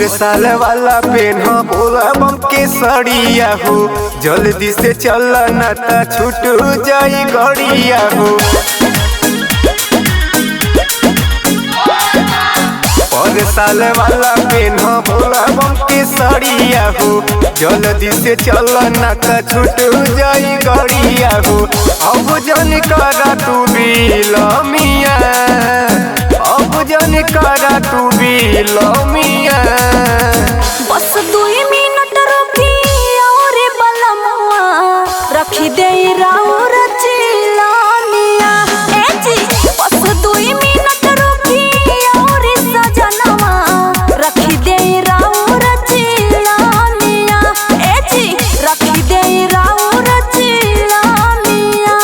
पर साल वाला पेन बोला बम के सड़िया हो, जल्दी से चल न त छूट जाई गड़िया हो। पर साल वाला पेन बोला बम के सड़िया हो, जल्दी से चल न त छूट जाई गड़िया हो। अब जन करा तू बिलमिया, अब जन करा तू बिलमिया। बस 2 मिनट रुकी और बलमुआ रखी दे राउर चिलानिया। ए जी बस 2 मिनट रुकी और सजनवा रखी दे राउर चिलानिया। ए जी रखी दे राउर चिलानिया।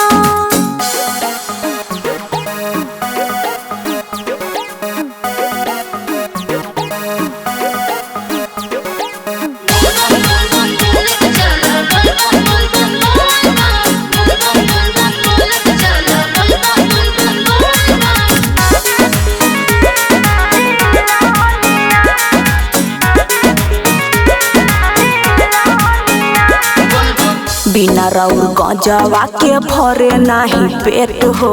बिना राउर गजवा के भरे नाही पेट हो,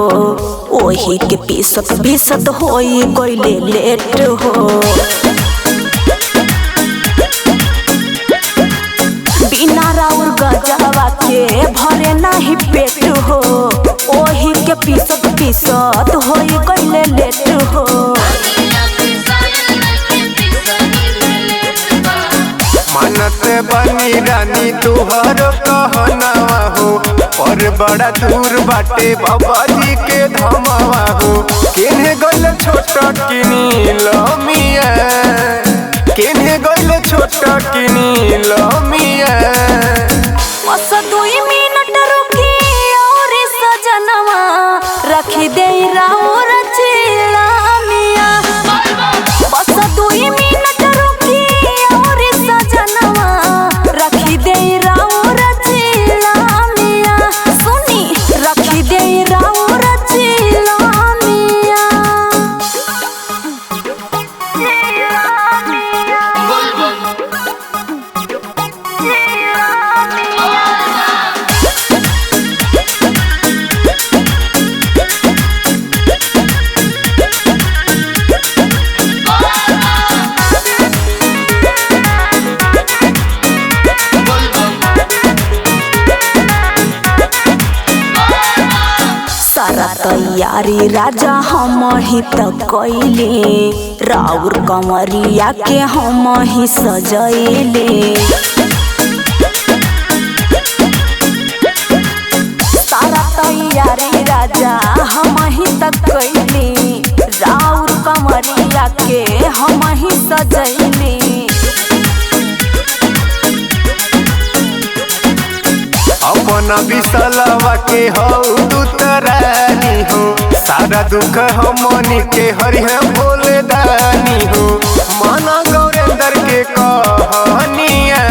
ओही के पीसत पीसत होई गइले लेट हो। बिना राउर गजवा के भरे नाही पेट हो, ओही के पीसत पीसत होई गइले लेट हो। मनत बनी रानी तुहर कहनावा हो, पर बड़ा दूर बाटे बाबा जी के धमावा हो। केने गइल छोटा किनी लमिया, केने गइल छोटा किनी लमिया। बस 2 मिनट रुकी और सजनवा रखी दे राउर चिलानिया। बस 2 मिनट रुकी और सजनवा रखी दे राउर चिलानिया। सुनी रखी दे राउर चिलानिया। सारा तैयारी राजा हम ही त कइले, राउर कमरिया के हम ही सजैले। सारा तैयारी राजा हम ही त कइले, राउर कमरिया के हम ही सजैले। अपना बिसलवा के हो दूतरानी हो, सारा दुख हमनी के हरिह भोले दानी हो। माना गौरेंद्र के कहनिया।